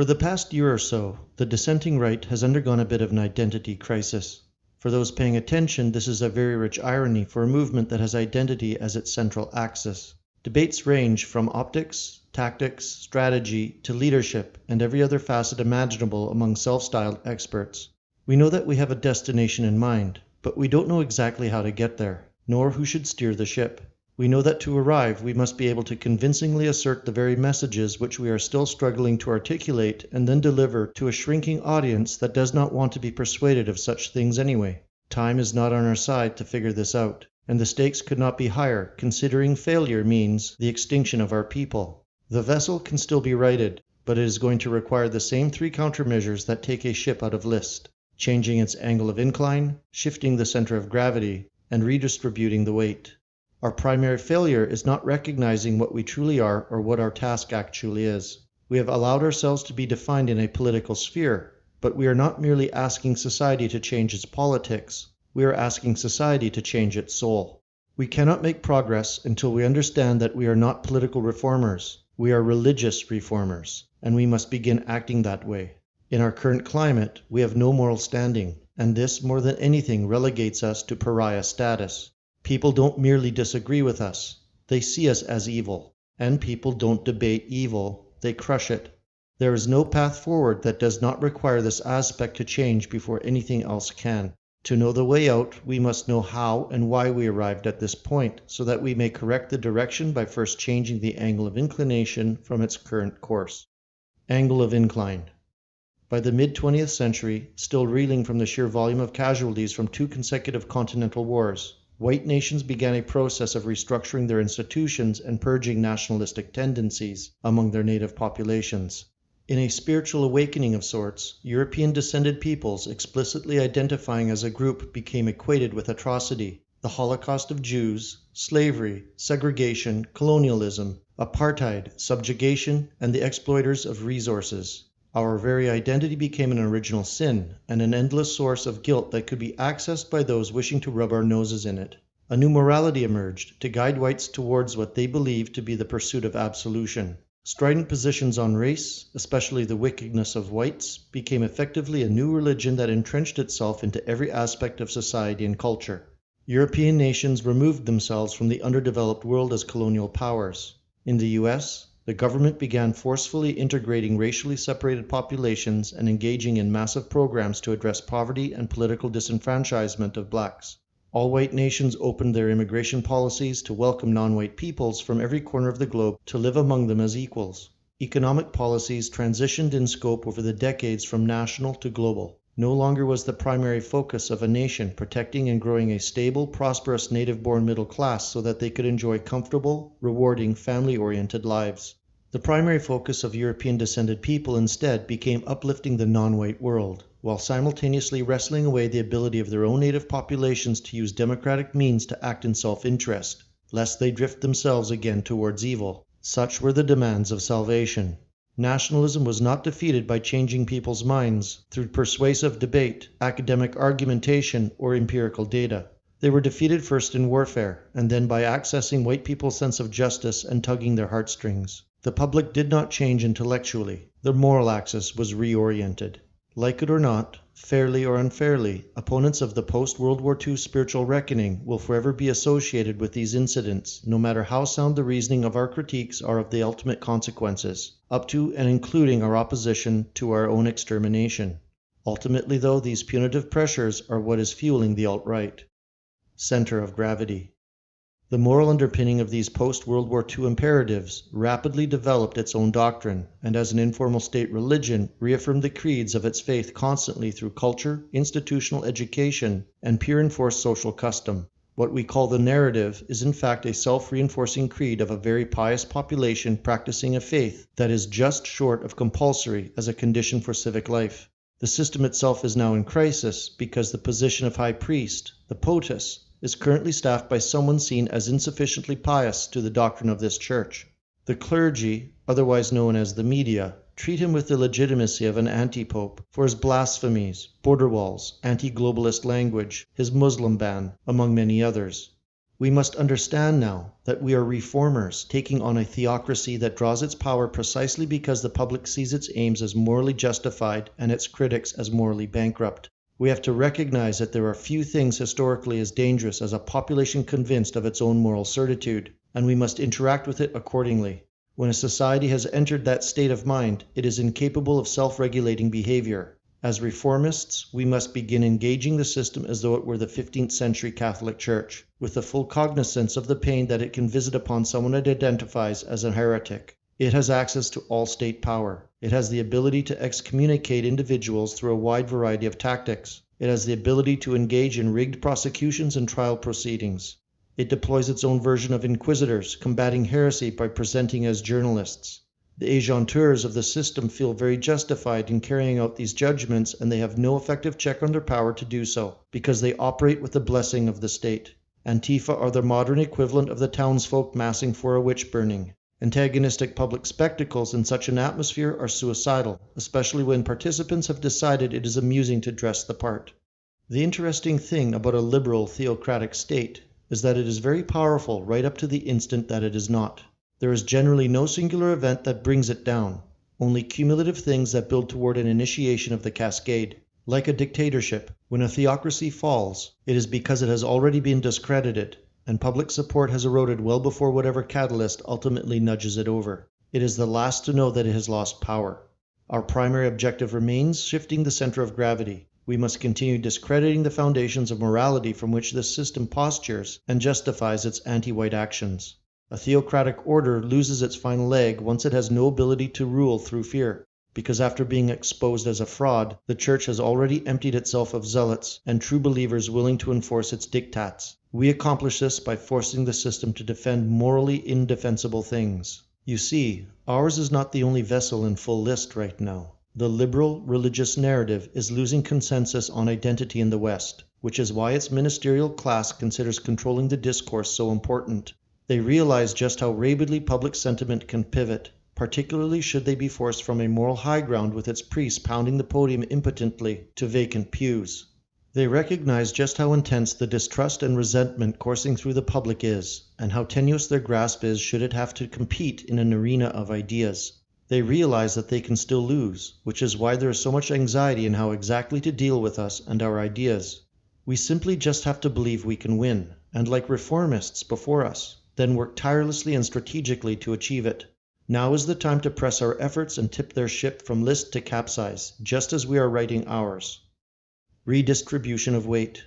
For the past year or so, the dissenting right has undergone a bit of an identity crisis. For those paying attention, this is a very rich irony for a movement that has identity as its central axis. Debates range from optics, tactics, strategy, to leadership, and every other facet imaginable among self-styled experts. We know that we have a destination in mind, but we don't know exactly how to get there, nor who should steer the ship. We know that to arrive, we must be able to convincingly assert the very messages which we are still struggling to articulate and then deliver to a shrinking audience that does not want to be persuaded of such things anyway. Time is not on our side to figure this out, and the stakes could not be higher, considering failure means the extinction of our people. The vessel can still be righted, but it is going to require the same three countermeasures that take a ship out of list: changing its angle of incline, shifting the center of gravity, and redistributing the weight. Our primary failure is not recognizing what we truly are or what our task actually is. We have allowed ourselves to be defined in a political sphere, but we are not merely asking society to change its politics. We are asking society to change its soul. We cannot make progress until we understand that we are not political reformers. We are religious reformers, and we must begin acting that way. In our current climate, we have no moral standing, and this, more than anything, relegates us to pariah status. People don't merely disagree with us, they see us as evil. And people don't debate evil, they crush it. There is no path forward that does not require this aspect to change before anything else can. To know the way out, we must know how and why we arrived at this point, so that we may correct the direction by first changing the angle of inclination from its current course. Angle of incline. By the mid-20th century, still reeling from the sheer volume of casualties from 2 consecutive continental wars, white nations began a process of restructuring their institutions and purging nationalistic tendencies among their native populations. In a spiritual awakening of sorts, European descended peoples explicitly identifying as a group became equated with atrocity: the Holocaust of Jews, slavery, segregation, colonialism, apartheid, subjugation, and the exploiters of resources. Our very identity became an original sin, and an endless source of guilt that could be accessed by those wishing to rub our noses in it. A new morality emerged to guide whites towards what they believed to be the pursuit of absolution. Strident positions on race, especially the wickedness of whites, became effectively a new religion that entrenched itself into every aspect of society and culture. European nations removed themselves from the underdeveloped world as colonial powers. In the US, the government began forcefully integrating racially separated populations and engaging in massive programs to address poverty and political disenfranchisement of blacks. All white nations opened their immigration policies to welcome non-white peoples from every corner of the globe to live among them as equals. Economic policies transitioned in scope over the decades from national to global. No longer was the primary focus of a nation protecting and growing a stable, prosperous native-born middle class so that they could enjoy comfortable, rewarding, family-oriented lives. The primary focus of European-descended people instead became uplifting the non-white world, while simultaneously wresting away the ability of their own native populations to use democratic means to act in self-interest, lest they drift themselves again towards evil. Such were the demands of salvation. Nationalism was not defeated by changing people's minds through persuasive debate, academic argumentation, or empirical data. They were defeated first in warfare, and then by accessing white people's sense of justice and tugging their heartstrings. The public did not change intellectually. The moral axis was reoriented. Like it or not, fairly or unfairly, opponents of the post-World War II spiritual reckoning will forever be associated with these incidents, no matter how sound the reasoning of our critiques are of the ultimate consequences, up to and including our opposition to our own extermination. Ultimately, though, these punitive pressures are what is fueling the alt-right. Center of gravity. The moral underpinning of these post-World War II imperatives rapidly developed its own doctrine, and as an informal state religion, reaffirmed the creeds of its faith constantly through culture, institutional education, and pure enforced social custom. What we call the narrative is in fact a self-reinforcing creed of a very pious population practicing a faith that is just short of compulsory as a condition for civic life. The system itself is now in crisis because the position of high priest, the POTUS, is currently staffed by someone seen as insufficiently pious to the doctrine of this church. The clergy, otherwise known as the media, treat him with the legitimacy of an anti-pope for his blasphemies, border walls, anti-globalist language, his Muslim ban, among many others. We must understand now that we are reformers taking on a theocracy that draws its power precisely because the public sees its aims as morally justified and its critics as morally bankrupt. We have to recognize that there are few things historically as dangerous as a population convinced of its own moral certitude, and we must interact with it accordingly. When a society has entered that state of mind, it is incapable of self-regulating behavior. As reformists, we must begin engaging the system as though it were the 15th century Catholic Church, with the full cognizance of the pain that it can visit upon someone it identifies as a heretic. It has access to all state power. It has the ability to excommunicate individuals through a wide variety of tactics. It has the ability to engage in rigged prosecutions and trial proceedings. It deploys its own version of inquisitors, combating heresy by presenting as journalists. The agenteurs of the system feel very justified in carrying out these judgments, and they have no effective check on their power to do so, because they operate with the blessing of the state. Antifa are the modern equivalent of the townsfolk massing for a witch burning. Antagonistic public spectacles in such an atmosphere are suicidal, especially when participants have decided it is amusing to dress the part. The interesting thing about a liberal theocratic state is that it is very powerful right up to the instant that it is not. There is generally no singular event that brings it down, only cumulative things that build toward an initiation of the cascade. Like a dictatorship, when a theocracy falls, it is because it has already been discredited, and public support has eroded well before whatever catalyst ultimately nudges it over. It is the last to know that it has lost power. Our primary objective remains shifting the center of gravity. We must continue discrediting the foundations of morality from which this system postures and justifies its anti-white actions. A theocratic order loses its final leg once it has no ability to rule through fear, because after being exposed as a fraud, the Church has already emptied itself of zealots and true believers willing to enforce its diktats. We accomplish this by forcing the system to defend morally indefensible things. You see, ours is not the only vessel in full list right now. The liberal religious narrative is losing consensus on identity in the West, which is why its ministerial class considers controlling the discourse so important. They realize just how rabidly public sentiment can pivot, particularly should they be forced from a moral high ground with its priests pounding the podium impotently to vacant pews. They recognize just how intense the distrust and resentment coursing through the public is, and how tenuous their grasp is should it have to compete in an arena of ideas. They realize that they can still lose, which is why there is so much anxiety in how exactly to deal with us and our ideas. We simply just have to believe we can win, and like reformists before us, then work tirelessly and strategically to achieve it. Now is the time to press our efforts and tip their ship from list to capsize, just as we are writing ours. Redistribution of weight.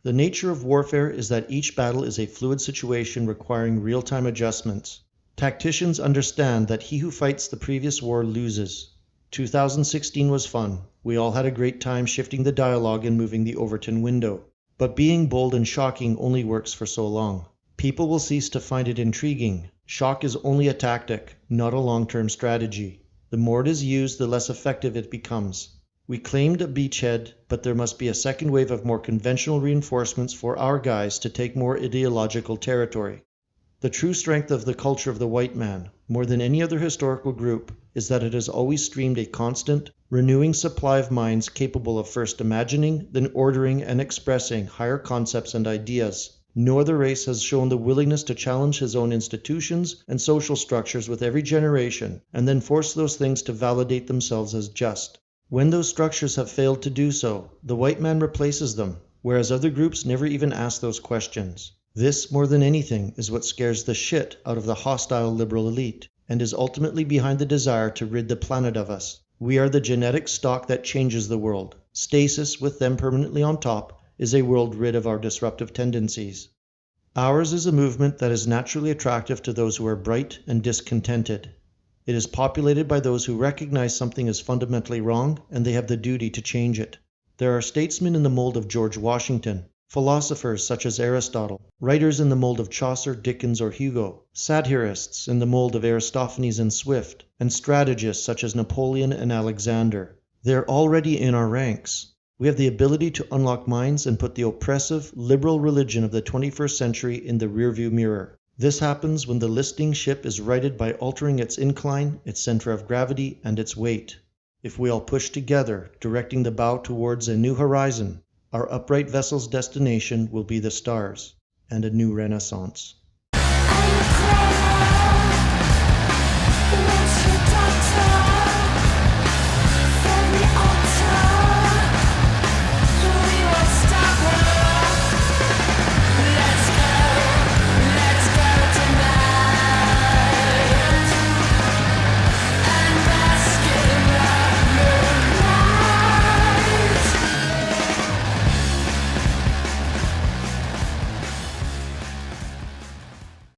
The nature of warfare is that each battle is a fluid situation requiring real-time adjustments. Tacticians understand that he who fights the previous war loses. 2016 was fun. We all had a great time shifting the dialogue and moving the Overton window. But being bold and shocking only works for so long. People will cease to find it intriguing. Shock is only a tactic, not a long-term strategy. The more it is used, the less effective it becomes. We claimed a beachhead, but there must be a second wave of more conventional reinforcements for our guys to take more ideological territory. The true strength of the culture of the white man, more than any other historical group, is that it has always streamed a constant, renewing supply of minds capable of first imagining, then ordering and expressing higher concepts and ideas. No other race has shown the willingness to challenge his own institutions and social structures with every generation, and then force those things to validate themselves as just. When those structures have failed to do so, the white man replaces them, whereas other groups never even ask those questions. This, more than anything, is what scares the shit out of the hostile liberal elite, and is ultimately behind the desire to rid the planet of us. We are the genetic stock that changes the world. Stasis, with them permanently on top, is a world rid of our disruptive tendencies. Ours is a movement that is naturally attractive to those who are bright and discontented. It is populated by those who recognize something is fundamentally wrong and they have the duty to change it. There are statesmen in the mold of George Washington, philosophers such as Aristotle, writers in the mold of Chaucer, Dickens, or Hugo, satirists in the mold of Aristophanes and Swift, and strategists such as Napoleon and Alexander. They are already in our ranks. We have the ability to unlock minds and put the oppressive, liberal religion of the 21st century in the rearview mirror. This happens when the listing ship is righted by altering its incline, its center of gravity, and its weight. If we all push together, directing the bow towards a new horizon, our upright vessel's destination will be the stars. and a new renaissance.